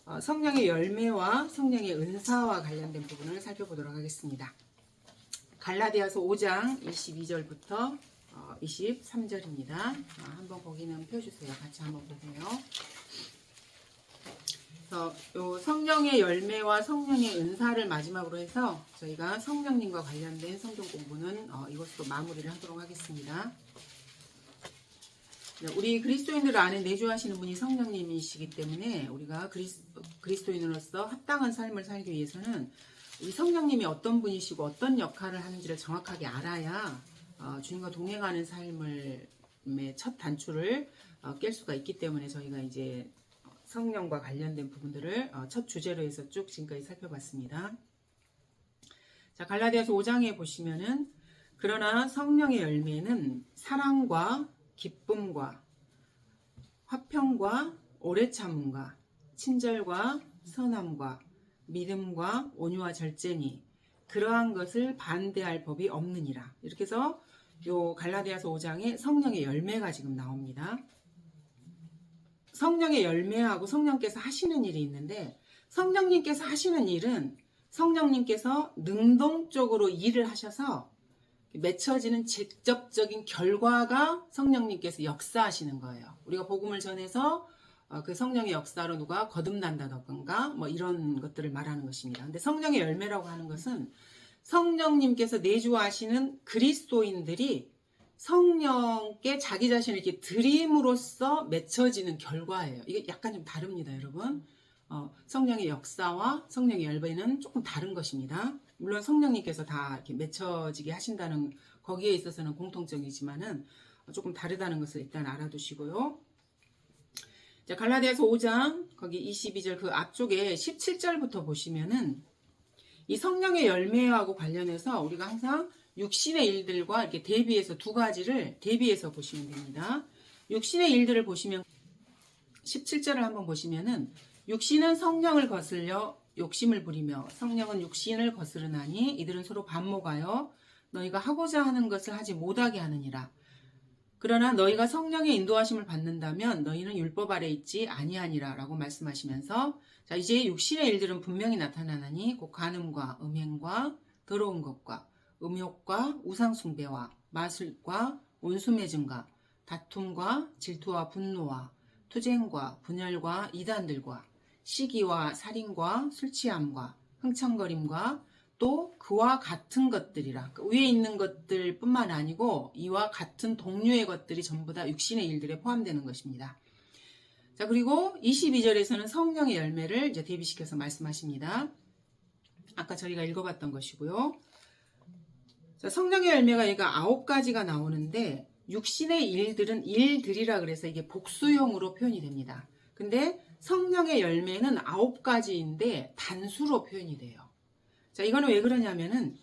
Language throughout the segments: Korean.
성령의 열매와 성령의 은사와 관련된 부분을 살펴보도록 하겠습니다. 갈라디아서 5장 22절부터 23절입니다. 한번 거기는 펴주세요. 같이 한번 보세요. 요 성령의 열매와 성령의 은사를 마지막으로 해서 저희가 성령님과 관련된 성경 공부는 이것으로 마무리를 하도록 하겠습니다. 우리 그리스도인들 안에 내주하시는 분이 성령님이시기 때문에 우리가 그리스도인으로서 합당한 삶을 살기 위해서는 우리 성령님이 어떤 분이시고 어떤 역할을 하는지를 정확하게 알아야 주님과 동행하는 삶의 첫 단추를 깰 수가 있기 때문에 저희가 이제 성령과 관련된 부분들을 첫 주제로 해서 쭉 지금까지 살펴봤습니다. 자, 갈라디아서 5장에 보시면은 그러나 성령의 열매는 사랑과 기쁨과 화평과 오래 참음과 친절과 선함과 믿음과 온유와 절제니 그러한 것을 반대할 법이 없느니라. 이렇게 해서 요 갈라디아서 5장에 성령의 열매가 지금 나옵니다. 성령의 열매하고 성령께서 하시는 일이 있는데, 성령님께서 하시는 일은 성령님께서 능동적으로 일을 하셔서 맺혀지는 직접적인 결과가 성령님께서 역사하시는 거예요. 우리가 복음을 전해서 그 성령의 역사로 누가 거듭난다던가 뭐 이런 것들을 말하는 것입니다. 근데 성령의 열매라고 하는 것은 성령님께서 내주하시는 그리스도인들이 성령께 자기 자신을 이렇게 드림으로써 맺혀지는 결과예요. 이게 약간 좀 다릅니다, 여러분. 성령의 역사와 성령의 열매는 조금 다른 것입니다. 물론 성령님께서 다 이렇게 맺혀지게 하신다는 거기에 있어서는 공통적이지만은 조금 다르다는 것을 일단 알아두시고요. 자, 갈라디아서 5장 거기 22절 그 앞쪽에 17절부터 보시면은 이 성령의 열매하고 관련해서 우리가 항상 육신의 일들과 이렇게 대비해서 두 가지를 대비해서 보시면 됩니다. 육신의 일들을 보시면 17절을 한번 보시면은 육신은 성령을 거슬려 욕심을 부리며 성령은 육신을 거스르나니 이들은 서로 반목하여 너희가 하고자 하는 것을 하지 못하게 하느니라. 그러나 너희가 성령의 인도하심을 받는다면 너희는 율법 아래 있지 아니하니라 라고 말씀하시면서, 자, 이제 육신의 일들은 분명히 나타나나니 곧 간음과 음행과 더러운 것과 음욕과 우상숭배와 마술과 온수매증과 다툼과 질투와 분노와 투쟁과 분열과 이단들과 시기와 살인과 술취함과 흥청거림과 또 그와 같은 것들이라. 위에 있는 것들 뿐만 아니고 이와 같은 동류의 것들이 전부 다 육신의 일들에 포함되는 것입니다. 자, 그리고 22절에서는 성령의 열매를 이제 대비시켜서 말씀하십니다. 아까 저희가 읽어봤던 것이고요. 자, 성령의 열매가 얘가 9가지가 나오는데 육신의 일들은 일들이라 그래서 이게 복수형으로 표현이 됩니다. 근데 성령의 열매는 9가지인데 단수로 표현이 돼요. 자, 이거는 왜 그러냐면은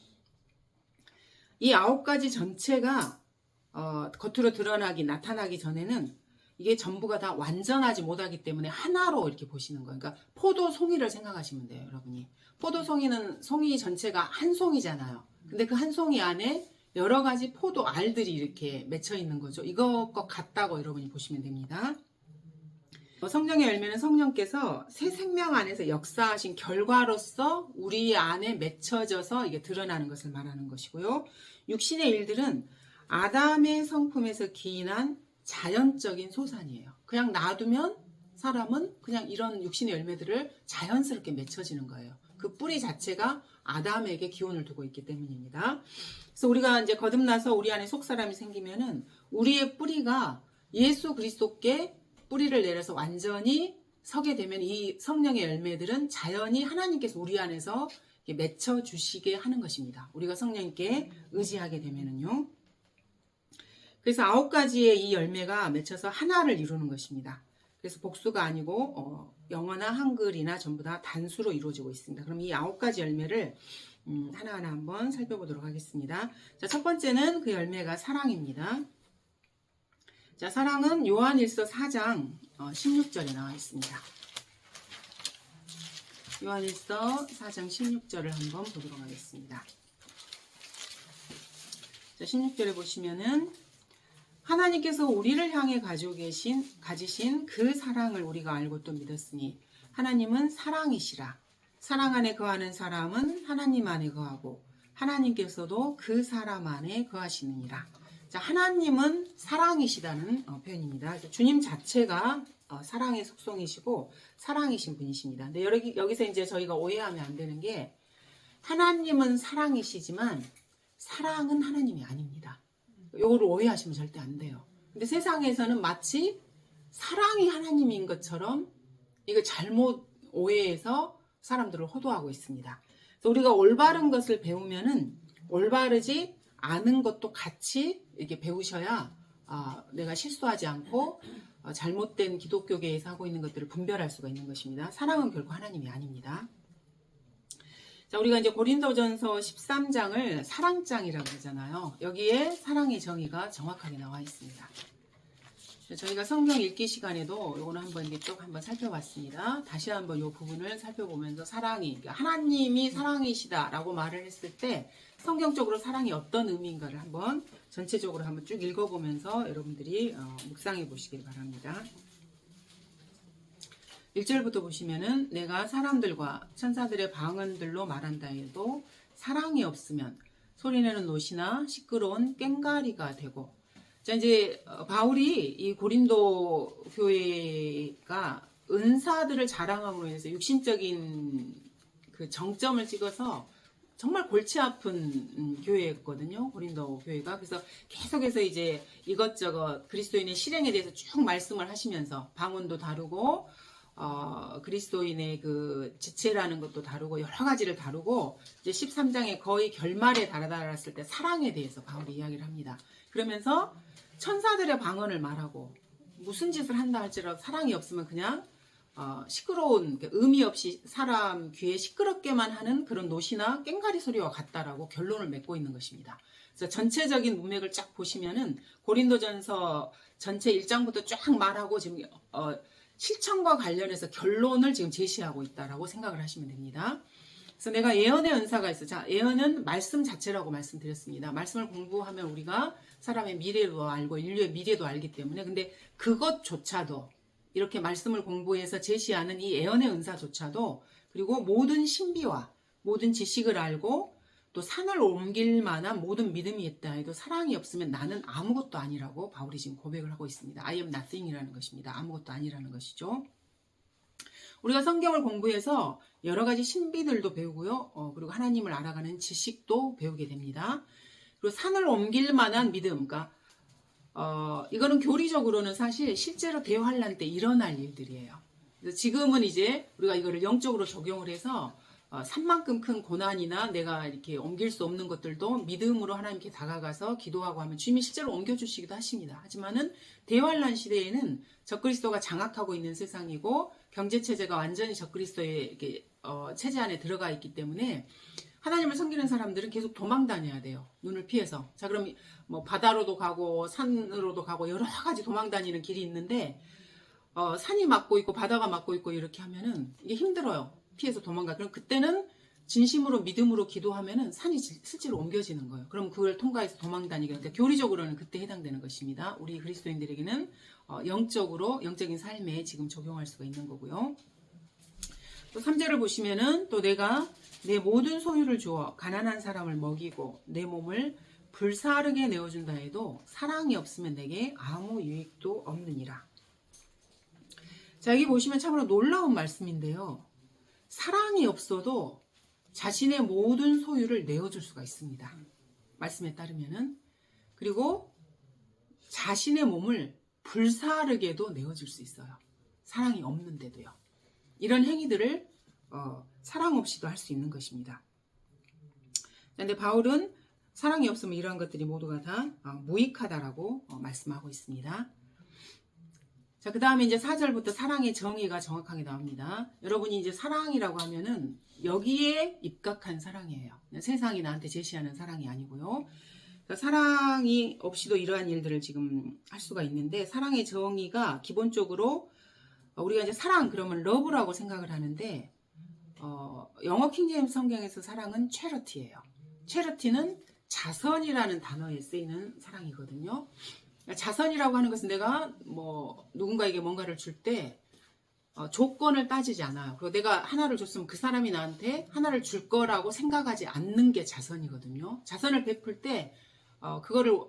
이 9가지 전체가 겉으로 나타나기 전에는 이게 전부가 다 완전하지 못하기 때문에 하나로 이렇게 보시는 거예요. 그러니까 포도송이를 생각하시면 돼요, 여러분이. 포도송이는 송이 전체가 한 송이잖아요. 근데 그 한 송이 안에 여러 가지 포도 알들이 이렇게 맺혀 있는 거죠. 이것과 같다고 여러분이 보시면 됩니다. 성령의 열매는 성령께서 새 생명 안에서 역사하신 결과로서 우리 안에 맺혀져서 이게 드러나는 것을 말하는 것이고요. 육신의 일들은 아담의 성품에서 기인한 자연적인 소산이에요. 그냥 놔두면 사람은 그냥 이런 육신의 열매들을 자연스럽게 맺혀지는 거예요. 그 뿌리 자체가 아담에게 기원을 두고 있기 때문입니다. 그래서 우리가 이제 거듭나서 우리 안에 속사람이 생기면은 우리의 뿌리가 예수 그리스도께 뿌리를 내려서 완전히 서게 되면 이 성령의 열매들은 자연히 하나님께서 우리 안에서 맺혀 주시게 하는 것입니다. 우리가 성령님께 의지하게 되면은요. 그래서 9가지의 이 열매가 맺혀서 하나를 이루는 것입니다. 그래서 복수가 아니고 영어나 한글이나 전부 다 단수로 이루어지고 있습니다. 그럼 이 9가지 열매를 하나하나 한번 살펴보도록 하겠습니다. 자, 첫 번째는 그 열매가 사랑입니다. 자, 사랑은 요한일서 4장 16절에 나와 있습니다. 요한일서 4장 16절을 한번 보도록 하겠습니다. 자, 16절에 보시면은 하나님께서 우리를 향해 가지신 그 사랑을 우리가 알고 또 믿었으니 하나님은 사랑이시라. 사랑 안에 거하는 사람은 하나님 안에 거하고 하나님께서도 그 사람 안에 거하시느니라. 자, 하나님은 사랑이시다는 표현입니다. 그래서 주님 자체가 사랑의 속성이시고 사랑이신 분이십니다. 근데 여기서 이제 저희가 오해하면 안 되는 게 하나님은 사랑이시지만 사랑은 하나님이 아닙니다. 이거를 오해하시면 절대 안 돼요. 근데 세상에서는 마치 사랑이 하나님인 것처럼 이거 잘못 오해해서 사람들을 호도하고 있습니다. 그래서 우리가 올바른 것을 배우면은 올바르지 않은 것도 같이 이렇게 배우셔야 내가 실수하지 않고 잘못된 기독교계에서 하고 있는 것들을 분별할 수가 있는 것입니다. 사랑은 결코 하나님이 아닙니다. 자, 우리가 이제 고린도전서 13장을 사랑장이라고 하잖아요. 여기에 사랑의 정의가 정확하게 나와 있습니다. 저희가 성경 읽기 시간에도 요거는 한번 이렇게 쭉 한번 살펴봤습니다. 다시 한번 요 부분을 살펴보면서 사랑이, 그러니까 하나님이 사랑이시다라고 말을 했을 때 성경적으로 사랑이 어떤 의미인가를 한번 전체적으로 한번 쭉 읽어보면서 여러분들이 묵상해 보시길 바랍니다. 1절부터 보시면은 내가 사람들과 천사들의 방언들로 말한다 해도 사랑이 없으면 소리내는 노시나 시끄러운 꽹과리가 되고. 자, 이제 바울이 이 고린도 교회가 은사들을 자랑함으로 인해서 육신적인 그 정점을 찍어서 정말 골치 아픈 교회였거든요. 고린도 교회가. 그래서 계속해서 이제 이것저것 그리스도인의 실행에 대해서 쭉 말씀을 하시면서 방언도 다루고 그리스도인의 그 지체라는 것도 다루고 여러 가지를 다루고 이제 13장의 거의 결말에 달아달았을 때 사랑에 대해서 바울이 이야기를 합니다. 그러면서 천사들의 방언을 말하고 무슨 짓을 한다 할지라도 사랑이 없으면 그냥 시끄러운 의미 없이 사람 귀에 시끄럽게만 하는 그런 노시나 꽹과리 소리와 같다라고 결론을 맺고 있는 것입니다. 그래서 전체적인 문맥을 쫙 보시면은 고린도전서 전체 1장부터 쫙 말하고 지금 실천과 관련해서 결론을 지금 제시하고 있다라고 생각을 하시면 됩니다. 그래서 내가 예언의 은사가 있어. 자, 예언은 말씀 자체라고 말씀드렸습니다. 말씀을 공부하면 우리가 사람의 미래도 알고 인류의 미래도 알기 때문에 근데 그것조차도 이렇게 말씀을 공부해서 제시하는 이 예언의 은사조차도 그리고 모든 신비와 모든 지식을 알고 또 산을 옮길 만한 모든 믿음이 있다 해도 사랑이 없으면 나는 아무것도 아니라고 바울이 지금 고백을 하고 있습니다. I am nothing이라는 것입니다. 아무것도 아니라는 것이죠. 우리가 성경을 공부해서 여러 가지 신비들도 배우고요. 그리고 하나님을 알아가는 지식도 배우게 됩니다. 그리고 산을 옮길 만한 믿음, 그러니까 이거는 교리적으로는 사실 실제로 대환란 때 일어날 일들이에요. 그래서 지금은 이제 우리가 이거를 영적으로 적용을 해서 산만큼 큰 고난이나 내가 이렇게 옮길 수 없는 것들도 믿음으로 하나님께 다가가서 기도하고 하면 주님이 실제로 옮겨주시기도 하십니다. 하지만은 대환란 시대에는 적그리스도가 장악하고 있는 세상이고 경제체제가 완전히 적그리스도의 이렇게 체제 안에 들어가 있기 때문에 하나님을 섬기는 사람들은 계속 도망 다녀야 돼요. 눈을 피해서. 자, 그럼 뭐 바다로도 가고 산으로도 가고 여러 가지 도망 다니는 길이 있는데 산이 막고 있고 바다가 막고 있고 이렇게 하면은 이게 힘들어요. 피해서 도망가. 그럼 그때는 진심으로 믿음으로 기도하면은 산이 실제로 옮겨지는 거예요. 그럼 그걸 통과해서 도망 다니게. 그러니까 교리적으로는 그때 해당되는 것입니다. 우리 그리스도인들에게는 영적으로 영적인 삶에 지금 적용할 수가 있는 거고요. 또 3절을 보시면은 또 내가 내 모든 소유를 주어 가난한 사람을 먹이고 내 몸을 불사르게 내어준다 해도 사랑이 없으면 내게 아무 유익도 없느니라. 자, 여기 보시면 참으로 놀라운 말씀인데요. 사랑이 없어도 자신의 모든 소유를 내어줄 수가 있습니다. 말씀에 따르면은. 그리고 자신의 몸을 불사르게도 내어줄 수 있어요. 사랑이 없는데도요. 이런 행위들을 사랑 없이도 할 수 있는 것입니다. 그런데 바울은 사랑이 없으면 이러한 것들이 모두가 다 무익하다라고 말씀하고 있습니다. 자, 그 다음에 이제 4절부터 사랑의 정의가 정확하게 나옵니다. 여러분이 이제 사랑이라고 하면은 여기에 입각한 사랑이에요. 세상이 나한테 제시하는 사랑이 아니고요. 그러니까 사랑이 없이도 이러한 일들을 지금 할 수가 있는데 사랑의 정의가 기본적으로 우리가 이제 사랑 그러면 러브라고 생각을 하는데 영어 킹제임스 성경에서 사랑은 charity예요. charity는 자선이라는 단어에 쓰이는 사랑이거든요. 자선이라고 하는 것은 내가 뭐 누군가에게 뭔가를 줄 때 조건을 따지지 않아요. 그리고 내가 하나를 줬으면 그 사람이 나한테 하나를 줄 거라고 생각하지 않는 게 자선이거든요. 자선을 베풀 때 그거를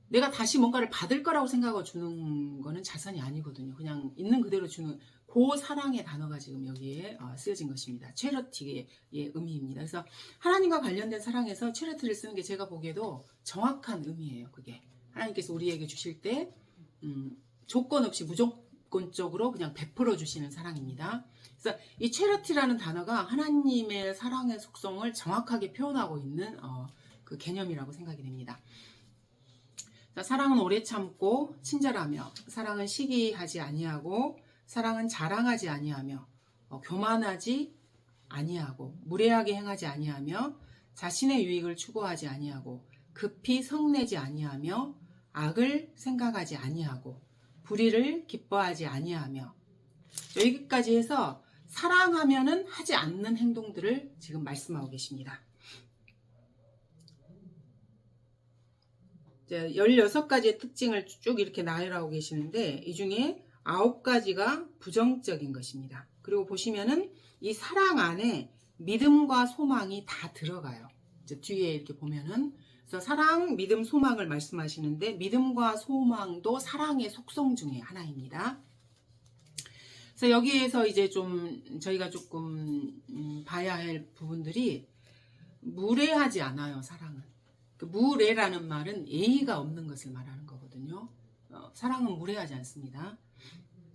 내가 다시 뭔가를 받을 거라고 생각하고 주는 거는 자선이 아니거든요. 그냥 있는 그대로 주는 그 사랑의 단어가 지금 여기에 쓰여진 것입니다. 체러티의 의미입니다. 그래서 하나님과 관련된 사랑에서 체러티를 쓰는 게 제가 보기에도 정확한 의미예요. 그게 하나님께서 우리에게 주실 때 조건 없이 무조건적으로 그냥 베풀어 주시는 사랑입니다. 그래서 이 체러티라는 단어가 하나님의 사랑의 속성을 정확하게 표현하고 있는 그 개념이라고 생각이 됩니다. 자, 사랑은 오래 참고 친절하며, 사랑은 시기하지 아니하고, 사랑은 자랑하지 아니하며, 교만하지 아니하고, 무례하게 행하지 아니하며, 자신의 유익을 추구하지 아니하고, 급히 성내지 아니하며, 악을 생각하지 아니하고, 불의를 기뻐하지 아니하며. 여기까지 해서 사랑하면은 하지 않는 행동들을 지금 말씀하고 계십니다. 16가지의 특징을 쭉 이렇게 나열하고 계시는데 이 중에 9가지가 부정적인 것입니다. 그리고 보시면은 이 사랑 안에 믿음과 소망이 다 들어가요. 이제 뒤에 이렇게 보면은 그래서 사랑, 믿음, 소망을 말씀하시는데 믿음과 소망도 사랑의 속성 중에 하나입니다. 그래서 여기에서 이제 좀 저희가 조금 봐야 할 부분들이 무례하지 않아요. 사랑은. 그 무례라는 말은 예의가 없는 것을 말하는 거거든요. 사랑은 무례하지 않습니다.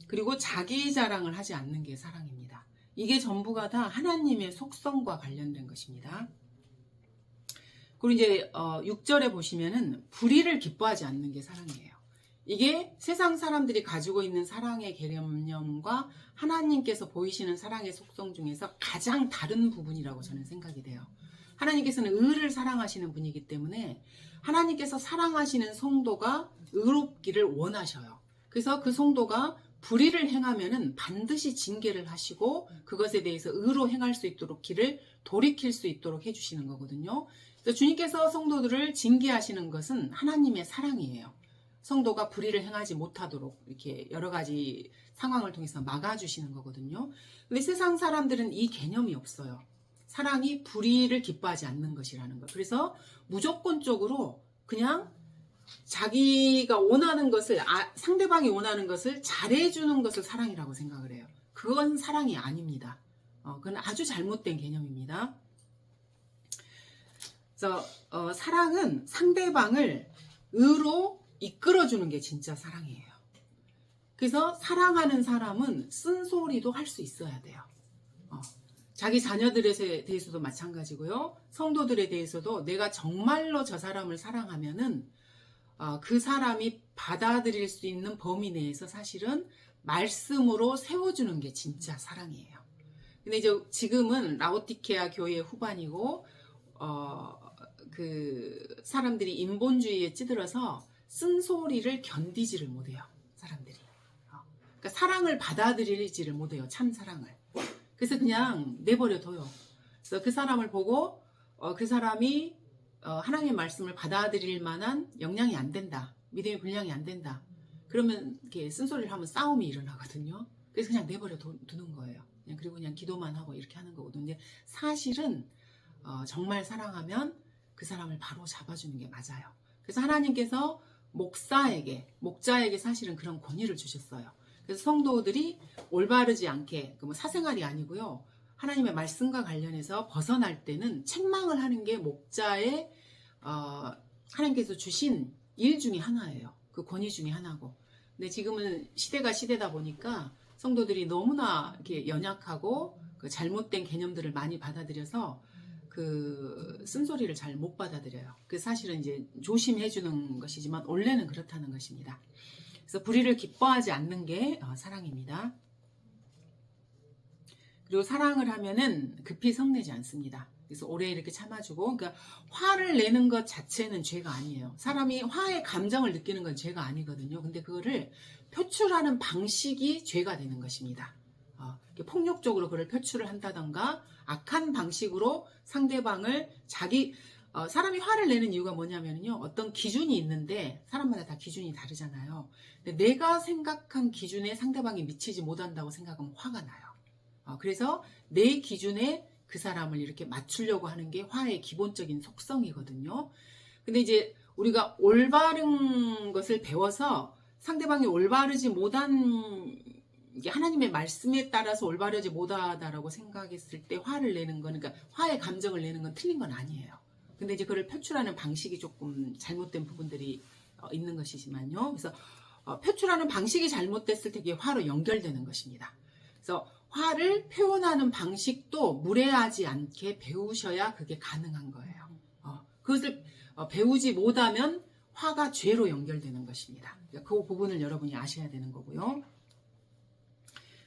그리고 자기 자랑을 하지 않는 게 사랑입니다. 이게 전부가 다 하나님의 속성과 관련된 것입니다. 그리고 이제 6절에 보시면은 불의를 기뻐하지 않는 게 사랑이에요. 이게 세상 사람들이 가지고 있는 사랑의 개념과 하나님께서 보이시는 사랑의 속성 중에서 가장 다른 부분이라고 저는 생각이 돼요. 하나님께서는 의를 사랑하시는 분이기 때문에 하나님께서 사랑하시는 성도가 의롭기를 원하셔요. 그래서 그 성도가 불의를 행하면은 반드시 징계를 하시고 그것에 대해서 의로 행할 수 있도록 길을 돌이킬 수 있도록 해주시는 거거든요. 그래서 주님께서 성도들을 징계하시는 것은 하나님의 사랑이에요. 성도가 불의를 행하지 못하도록 이렇게 여러 가지 상황을 통해서 막아주시는 거거든요. 근데 세상 사람들은 이 개념이 없어요. 사랑이 불의를 기뻐하지 않는 것이라는 것. 그래서 무조건적으로 그냥 자기가 원하는 것을 상대방이 원하는 것을 잘해주는 것을 사랑이라고 생각을 해요. 그건 사랑이 아닙니다. 그건 아주 잘못된 개념입니다. 그래서 사랑은 상대방을 의로 이끌어주는 게 진짜 사랑이에요. 그래서 사랑하는 사람은 쓴소리도 할 수 있어야 돼요. 자기 자녀들에 대해서도 마찬가지고요. 성도들에 대해서도 내가 정말로 저 사람을 사랑하면은 그 사람이 받아들일 수 있는 범위 내에서 사실은 말씀으로 세워주는 게 진짜 사랑이에요. 근데 이제 지금은 라오디케아 교회 후반이고 그 사람들이 인본주의에 찌들어서 쓴소리를 견디지를 못해요. 사람들이. 그러니까 사랑을 받아들이지를 못해요. 참 사랑을. 그래서 그냥 내버려둬요. 그래서 그 사람을 보고 그 사람이 하나님의 말씀을 받아들일 만한 역량이 안 된다. 믿음의 분량이 안 된다. 그러면 이렇게 쓴소리를 하면 싸움이 일어나거든요. 그래서 그냥 내버려 두는 거예요. 그리고 그냥 기도만 하고 이렇게 하는 거거든요. 근데 사실은 정말 사랑하면 그 사람을 바로 잡아주는 게 맞아요. 그래서 하나님께서 목자에게 사실은 그런 권위를 주셨어요. 그래서 성도들이 올바르지 않게 뭐 사생활이 아니고요. 하나님의 말씀과 관련해서 벗어날 때는 책망을 하는 게 목자의 하나님께서 주신 일 중에 하나예요. 그 권위 중에 하나고. 근데 지금은 시대가 시대다 보니까 성도들이 너무나 이렇게 연약하고 그 잘못된 개념들을 많이 받아들여서 그 쓴소리를 잘 못 받아들여요. 그 사실은 이제 조심해 주는 것이지만 원래는 그렇다는 것입니다. 그래서 불의를 기뻐하지 않는 게 사랑입니다. 그리고 사랑을 하면은 급히 성내지 않습니다. 그래서 오래 이렇게 참아주고, 그러니까 화를 내는 것 자체는 죄가 아니에요. 사람이 화의 감정을 느끼는 건 죄가 아니거든요. 근데 그거를 표출하는 방식이 죄가 되는 것입니다. 폭력적으로 그걸 표출을 한다던가 악한 방식으로 상대방을 자기 사람이 화를 내는 이유가 뭐냐면요. 어떤 기준이 있는데 사람마다 다 기준이 다르잖아요. 근데 내가 생각한 기준에 상대방이 미치지 못한다고 생각하면 화가 나요. 그래서 내 기준에 그 사람을 이렇게 맞추려고 하는 게 화의 기본적인 속성이거든요. 근데 이제 우리가 올바른 것을 배워서 상대방이 올바르지 못한 이게 하나님의 말씀에 따라서 올바르지 못하다라고 생각했을 때 화를 내는 건, 그러니까 화의 감정을 내는 건 틀린 건 아니에요. 근데 이제 그걸 표출하는 방식이 조금 잘못된 부분들이 있는 것이지만요. 그래서 표출하는 방식이 잘못됐을 때 그게 화로 연결되는 것입니다. 그래서 화를 표현하는 방식도 무례하지 않게 배우셔야 그게 가능한 거예요. 그것을 배우지 못하면 화가 죄로 연결되는 것입니다. 그러니까 그 부분을 여러분이 아셔야 되는 거고요.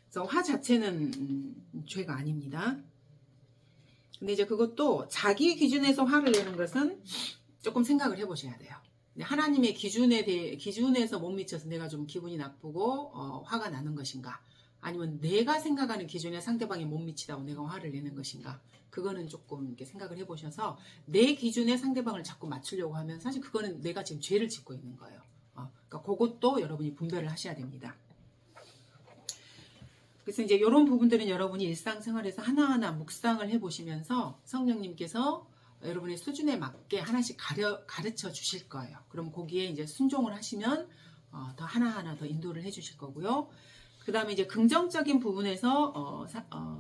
그래서 화 자체는 죄가 아닙니다. 근데 이제 그것도 자기 기준에서 화를 내는 것은 조금 생각을 해보셔야 돼요. 하나님의 기준에서 못 미쳐서 내가 좀 기분이 나쁘고 화가 나는 것인가? 아니면 내가 생각하는 기준에 상대방이 못 미치다고 내가 화를 내는 것인가? 그거는 조금 이렇게 생각을 해보셔서 내 기준에 상대방을 자꾸 맞추려고 하면 사실 그거는 내가 지금 죄를 짓고 있는 거예요. 그러니까 그것도 여러분이 분별을 하셔야 됩니다. 그래서 이제 이런 부분들은 여러분이 일상생활에서 하나하나 묵상을 해보시면서 성령님께서 여러분의 수준에 맞게 하나씩 가르쳐 주실 거예요. 그럼 거기에 이제 순종을 하시면 더 하나하나 더 인도를 해주실 거고요. 그 다음에 이제 긍정적인 부분에서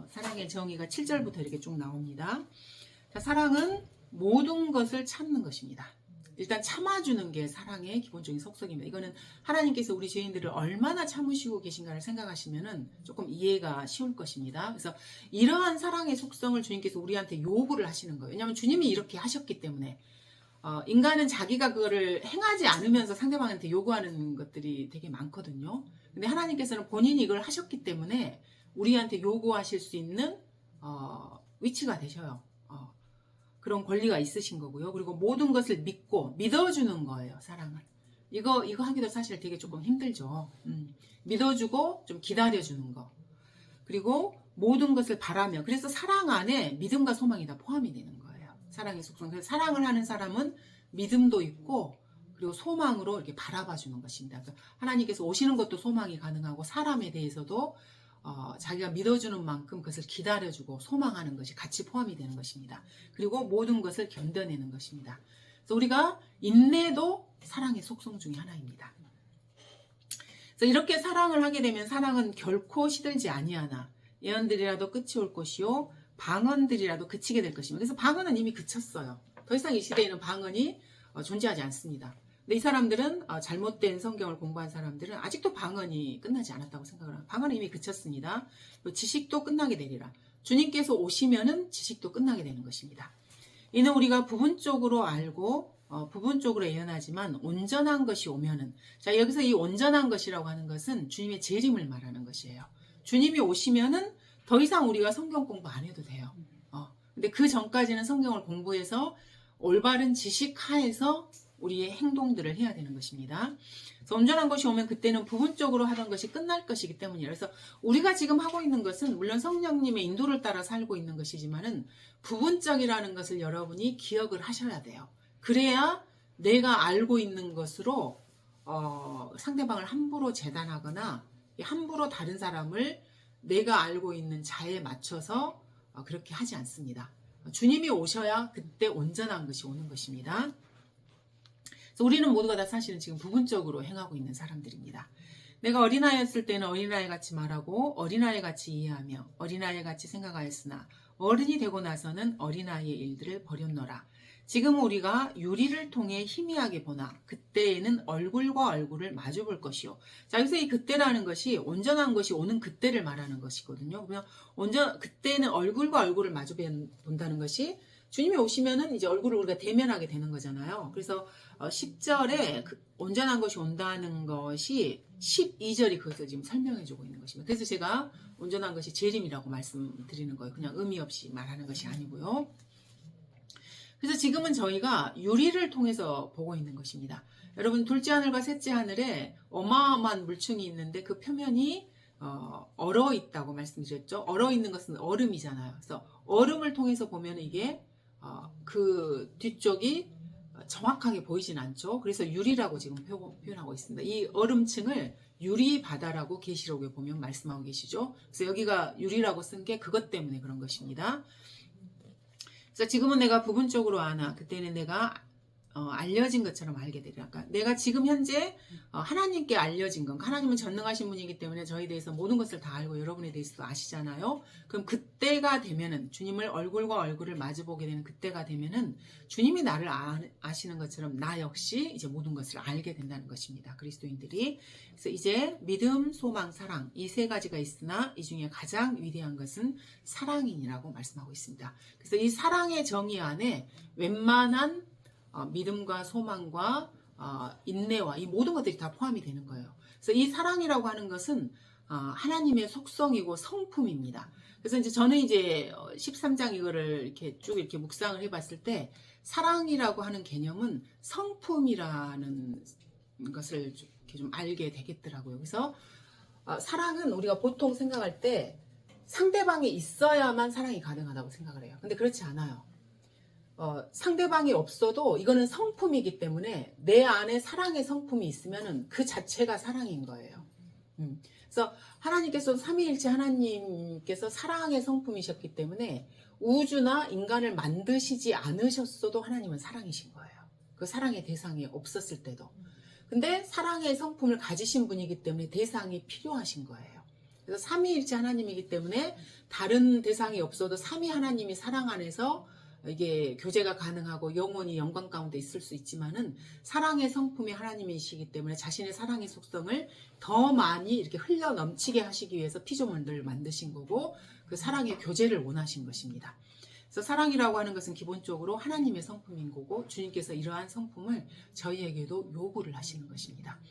사랑의 정의가 7절부터 이렇게 쭉 나옵니다. 자, 사랑은 모든 것을 참는 것입니다. 일단 참아주는 게 사랑의 기본적인 속성입니다. 이거는 하나님께서 우리 죄인들을 얼마나 참으시고 계신가를 생각하시면 조금 이해가 쉬울 것입니다. 그래서 이러한 사랑의 속성을 주님께서 우리한테 요구를 하시는 거예요. 왜냐하면 주님이 이렇게 하셨기 때문에 인간은 자기가 그거를 행하지 않으면서 상대방한테 요구하는 것들이 되게 많거든요. 근데 하나님께서는 본인이 이걸 하셨기 때문에 우리한테 요구하실 수 있는 위치가 되셔요. 그런 권리가 있으신 거고요. 그리고 모든 것을 믿어주는 거예요, 사랑은. 이거 하기도 사실 되게 조금 힘들죠. 믿어주고 좀 기다려주는 거. 그리고 모든 것을 바라며. 그래서 사랑 안에 믿음과 소망이 다 포함이 되는 거예요. 사랑의 속성. 그래서 사랑을 하는 사람은 믿음도 있고, 그리고 소망으로 이렇게 바라봐 주는 것입니다. 그래서 하나님께서 오시는 것도 소망이 가능하고, 사람에 대해서도 자기가 믿어주는 만큼 그것을 기다려주고 소망하는 것이 같이 포함이 되는 것입니다. 그리고 모든 것을 견뎌내는 것입니다. 그래서 우리가 인내도 사랑의 속성 중에 하나입니다. 그래서 이렇게 사랑을 하게 되면 사랑은 결코 시들지 아니하나 예언들이라도 끝이 올 것이요 방언들이라도 그치게 될 것입니다. 그래서 방언은 이미 그쳤어요. 더 이상 이 시대에는 방언이 존재하지 않습니다. 근데 이 사람들은 잘못된 성경을 공부한 사람들은 아직도 방언이 끝나지 않았다고 생각을 합니다. 방언은 이미 그쳤습니다. 지식도 끝나게 되리라. 주님께서 오시면은 지식도 끝나게 되는 것입니다. 이는 우리가 부분적으로 알고 부분적으로 예언하지만 온전한 것이 오면은, 자, 여기서 이 온전한 것이라고 하는 것은 주님의 재림을 말하는 것이에요. 주님이 오시면은 더 이상 우리가 성경 공부 안 해도 돼요. 근데 그 전까지는 성경을 공부해서 올바른 지식 하에서 우리의 행동들을 해야 되는 것입니다. 그래서 온전한 것이 오면 그때는 부분적으로 하던 것이 끝날 것이기 때문이에요. 그래서 우리가 지금 하고 있는 것은 물론 성령님의 인도를 따라 살고 있는 것이지만은 부분적이라는 것을 여러분이 기억을 하셔야 돼요. 그래야 내가 알고 있는 것으로 상대방을 함부로 재단하거나 함부로 다른 사람을 내가 알고 있는 자에 맞춰서 그렇게 하지 않습니다. 주님이 오셔야 그때 온전한 것이 오는 것입니다. 그래서 우리는 모두가 다 사실은 지금 부분적으로 행하고 있는 사람들입니다. 내가 어린아이였을 때는 어린아이같이 말하고 어린아이같이 이해하며 어린아이같이 생각하였으나 어른이 되고 나서는 어린아이의 일들을 버렸노라. 지금 우리가 유리를 통해 희미하게 보나 그때에는 얼굴과 얼굴을 마주볼 것이요. 자, 여기서 이 그때라는 것이 온전한 것이 오는 그때를 말하는 것이거든요. 그러면 그때는 얼굴과 얼굴을 마주 본다는 것이 주님이 오시면은 이제 얼굴을 우리가 대면하게 되는 거잖아요. 그래서 10절에 온전한 것이 온다는 것이 12절이 그것을 지금 설명해주고 있는 것입니다. 그래서 제가 온전한 것이 재림이라고 말씀드리는 거예요. 그냥 의미 없이 말하는 것이 아니고요. 그래서 지금은 저희가 유리를 통해서 보고 있는 것입니다. 여러분, 둘째 하늘과 셋째 하늘에 어마어마한 물층이 있는데 그 표면이 얼어 있다고 말씀드렸죠. 얼어 있는 것은 얼음이잖아요. 그래서 얼음을 통해서 보면 이게 그 뒤쪽이 정확하게 보이진 않죠. 그래서 유리라고 지금 표현하고 있습니다. 이 얼음층을 유리 바다라고 계시록에 보면 말씀하고 계시죠. 그래서 여기가 유리라고 쓴 게 그것 때문에 그런 것입니다. 그래서 지금은 내가 부분적으로 아나, 그때는 내가 알려진 것처럼 알게 되리라. 그러니까 내가 지금 현재 하나님께 알려진 건, 하나님은 전능하신 분이기 때문에 저희에 대해서 모든 것을 다 알고 여러분에 대해서도 아시잖아요. 그럼 그때가 되면은, 주님을 얼굴과 얼굴을 마주보게 되는 그때가 되면은 주님이 나를 아시는 것처럼 나 역시 이제 모든 것을 알게 된다는 것입니다. 그리스도인들이. 그래서 이제 믿음, 소망, 사랑, 이 세 가지가 있으나 이 중에 가장 위대한 것은 사랑이라고 말씀하고 있습니다. 그래서 이 사랑의 정의 안에 웬만한 믿음과 소망과 인내와 이 모든 것들이 다 포함이 되는 거예요. 그래서 이 사랑이라고 하는 것은 하나님의 속성이고 성품입니다. 그래서 이제 저는 이제 13장 이거를 이렇게 쭉 이렇게 묵상을 해봤을 때 사랑이라고 하는 개념은 성품이라는 것을 이렇게 좀 알게 되겠더라고요. 그래서 사랑은 우리가 보통 생각할 때 상대방이 있어야만 사랑이 가능하다고 생각을 해요. 근데 그렇지 않아요. 상대방이 없어도 이거는 성품이기 때문에 내 안에 사랑의 성품이 있으면 그 자체가 사랑인 거예요. 그래서 하나님께서 삼위일체 하나님께서 사랑의 성품이셨기 때문에 우주나 인간을 만드시지 않으셨어도 하나님은 사랑이신 거예요. 그 사랑의 대상이 없었을 때도. 근데 사랑의 성품을 가지신 분이기 때문에 대상이 필요하신 거예요. 그래서 삼위일체 하나님이기 때문에 다른 대상이 없어도 삼위 하나님이 사랑 안에서 이게 교제가 가능하고 영원히 영광 가운데 있을 수 있지만은 사랑의 성품이 하나님이시기 때문에 자신의 사랑의 속성을 더 많이 이렇게 흘러 넘치게 하시기 위해서 피조물들을 만드신 거고 그 사랑의 교제를 원하신 것입니다. 그래서 사랑이라고 하는 것은 기본적으로 하나님의 성품인 거고 주님께서 이러한 성품을 저희에게도 요구를 하시는 것입니다.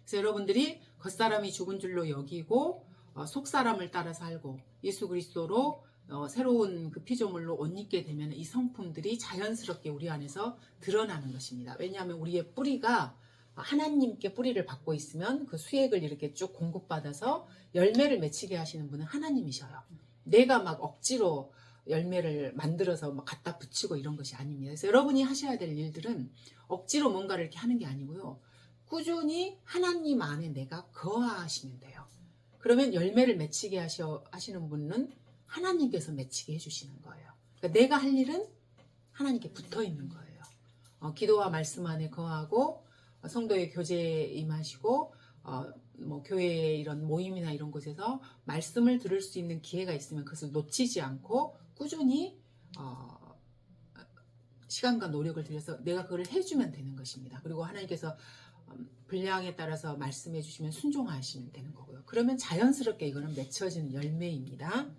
그래서 여러분들이 겉사람이 죽은 줄로 여기고 속사람을 따라 살고 예수 그리스도로 새로운 그 피조물로 옷 입게 되면 이 성품들이 자연스럽게 우리 안에서 드러나는 것입니다. 왜냐하면 우리의 뿌리가 하나님께 뿌리를 받고 있으면 그 수액을 이렇게 쭉 공급받아서 열매를 맺히게 하시는 분은 하나님이셔요. 내가 막 억지로 열매를 만들어서 막 갖다 붙이고 이런 것이 아닙니다. 그래서 여러분이 하셔야 될 일들은 억지로 뭔가를 이렇게 하는 게 아니고요. 꾸준히 하나님 안에 내가 거하시면 돼요. 그러면 열매를 맺히게 하시는 분은 하나님께서 맺히게 해주시는 거예요. 그러니까 내가 할 일은 하나님께 붙어 있는 거예요. 기도와 말씀 안에 거하고 성도의 교제에 임하시고 뭐 교회의 이런 모임이나 이런 곳에서 말씀을 들을 수 있는 기회가 있으면 그것을 놓치지 않고 꾸준히 시간과 노력을 들여서 내가 그걸 해주면 되는 것입니다. 그리고 하나님께서 분량에 따라서 말씀해 주시면 순종하시면 되는 거고요. 그러면 자연스럽게 이거는 맺혀지는 열매입니다.